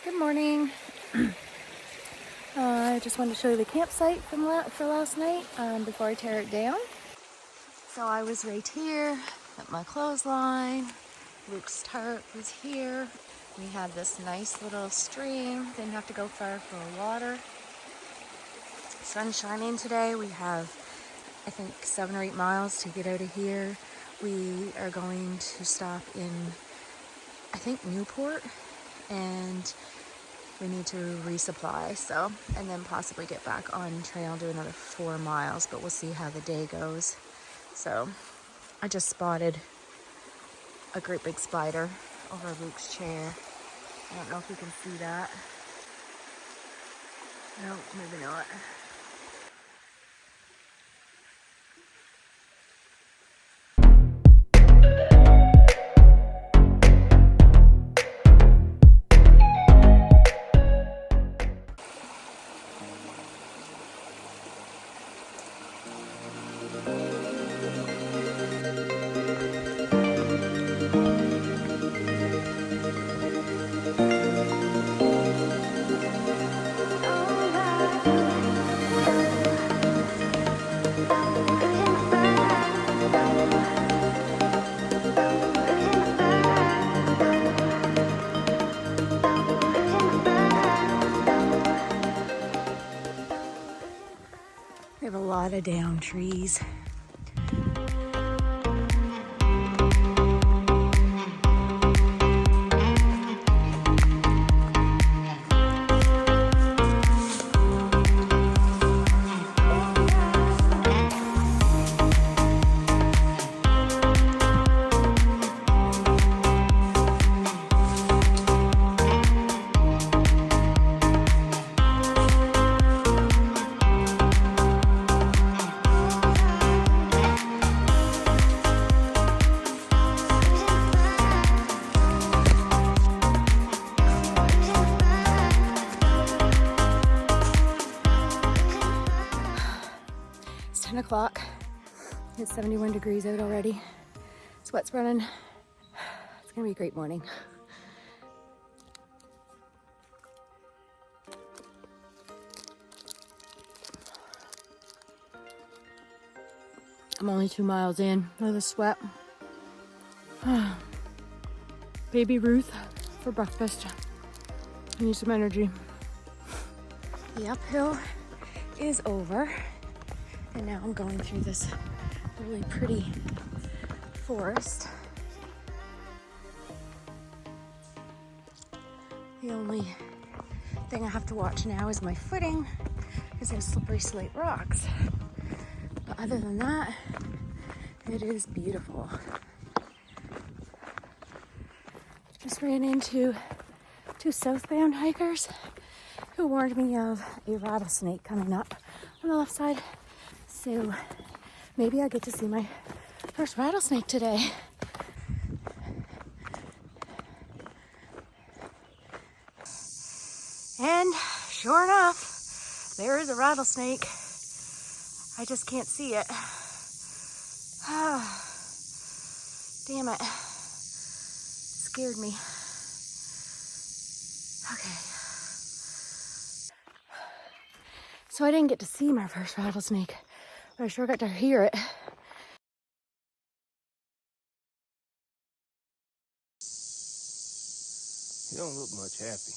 Good morning. I just wanted to show you the campsite for last night before I tear it down. So I was right here at my clothesline. Luke's tarp was here. We had this nice little stream. Didn't have to go far for water. Sun's shining today. We have, I think, 7 or 8 miles to get out of here. We are going to stop in, I think, Newport, and we need to resupply, so, and then possibly get back on trail, do another 4 miles, but we'll see how the day goes. So I just spotted a great big spider over Luke's chair. I don't know if you can see that. No, maybe not. We have a lot of down trees. It's 10 o'clock. It's 71 degrees out already. Sweat's running. It's gonna be a great morning. I'm only 2 miles in. Look at the sweat. Baby Ruth for breakfast. I need some energy. The uphill is over. And now I'm going through this really pretty forest. The only thing I have to watch now is my footing, because there's slippery slate rocks. But other than that, it is beautiful. Just ran into 2 southbound hikers who warned me of a rattlesnake coming up on the left side. So maybe I'll get to see my first rattlesnake today. And sure enough, there is a rattlesnake. I just can't see it. Damn it. Scared me. Okay. So I didn't get to see my first rattlesnake, but I sure got to hear it. You don't look much happy.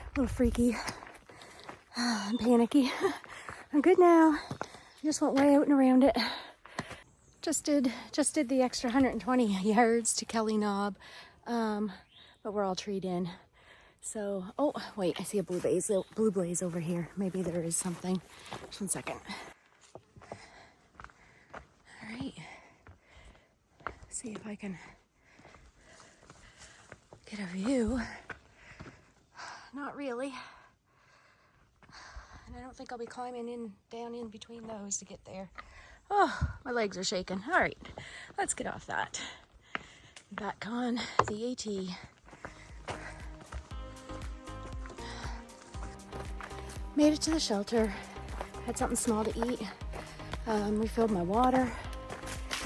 A little freaky. I'm panicky. I'm good now. I just went way out and around it. Just did the extra 120 yards to Kelly Knob, but we're all treed in. So, oh wait, I see a blue blaze over here. Maybe there is something. Just 1 second. All right. See if I can get a view. Not really. And I don't think I'll be climbing down in between those to get there. Oh, my legs are shaking. All right, let's get off that. Back on the AT. Made it to the shelter. Had something small to eat. Refilled my water.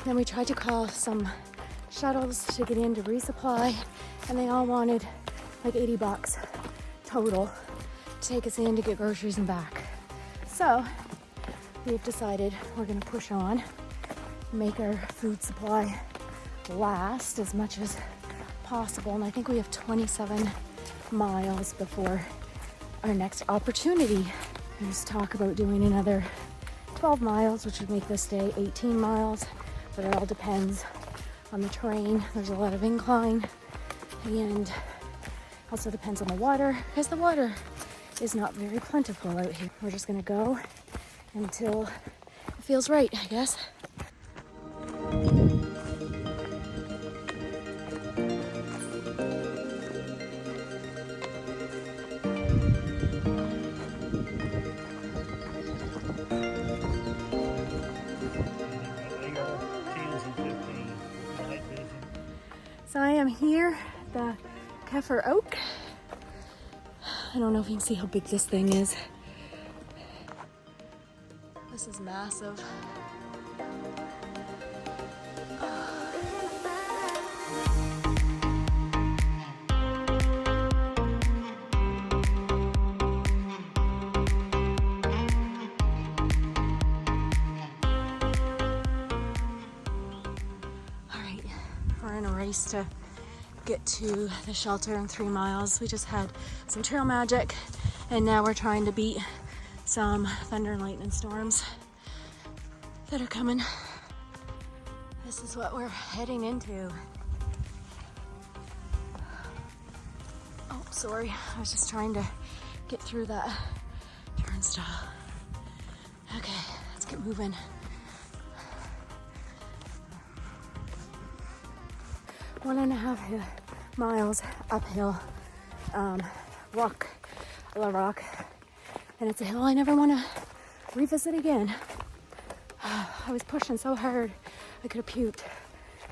Then we tried to call some shuttles to get in to resupply, and they all wanted like $80 total to take us in to get groceries and back. So we've decided we're gonna push on, make our food supply last as much as possible, and I think we have 27 miles before our next opportunity. There's talk about doing another 12 miles, which would make this day 18 miles, but it all depends on the terrain. There's a lot of incline, and also depends on the water, because the water is not very plentiful out here. We're just gonna go until it feels right, I guess. So I am here at the Keffer Oak. I don't know if you can see how big this thing is. This is massive. We're in a race to get to the shelter in 3 miles. We just had some trail magic, and now we're trying to beat some thunder and lightning storms that are coming. This is what we're heading into. Oh, sorry. I was just trying to get through that turnstile. Okay, let's get moving. 1.5 miles uphill, rock, and it's a hill I never want to revisit again. I was pushing so hard I could have puked,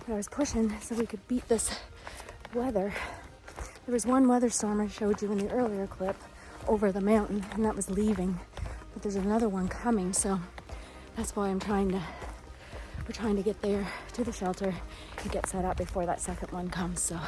but I was pushing so we could beat this weather. There was one weather storm I showed you in the earlier clip over the mountain, and that was leaving, but there's another one coming, so that's why we're trying to get there to the shelter and get set up before that second one comes. So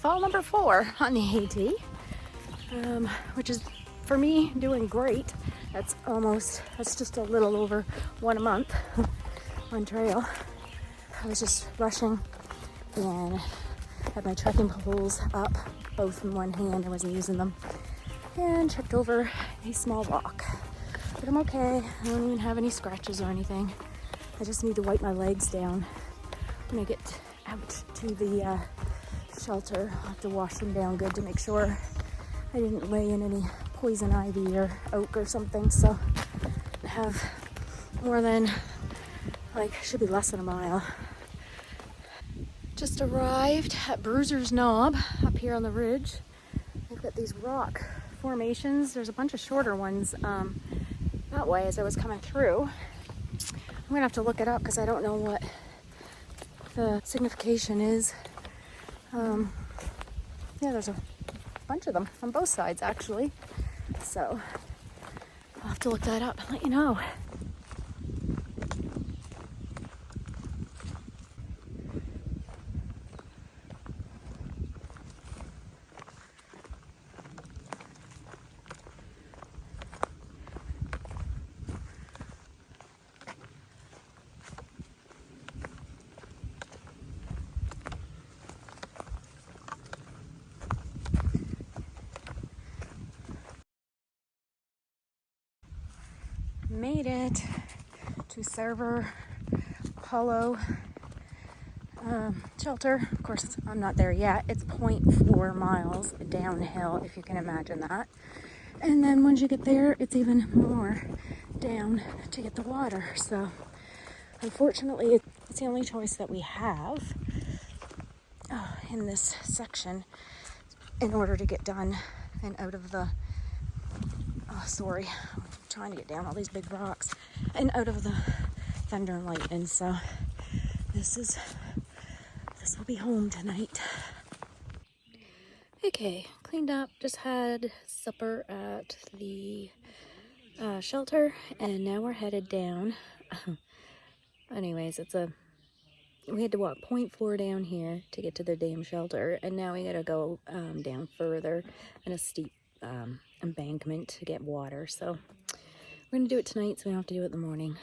fall number 4 on the AT, which is for me doing great. That's just a little over 1 a month on trail. I was just rushing and had my trekking poles up, both in one hand. I wasn't using them, and tripped over a small rock. But I'm okay. I don't even have any scratches or anything. I just need to wipe my legs down when I get out to the shelter. I'll have to wash them down good to make sure I didn't lay in any poison ivy or oak or something. So I have more than, should be less than a mile. Just arrived at Bruiser's Knob up here on the ridge. I've got these rock formations. There's a bunch of shorter ones that way as I was coming through. I'm gonna have to look it up because I don't know what the signification is. Yeah, there's a bunch of them on both sides actually. So I'll have to look that up and let you know. Made it to Sarver Hollow shelter. Of course, I'm not there yet. It's 0.4 miles downhill, if you can imagine that. And then once you get there, it's even more down to get the water. So unfortunately, it's the only choice that we have. in this section in order to get done and out of the, sorry, I'm trying to get down all these big rocks and out of the thunder and lightning. So this will be home tonight. Okay, cleaned up, just had supper at the shelter, and now we're headed down. Anyways, we had to walk 0.4 down here to get to the damn shelter, and now we gotta go down further in a steep embankment to get water. So we're gonna do it tonight so we don't have to do it in the morning.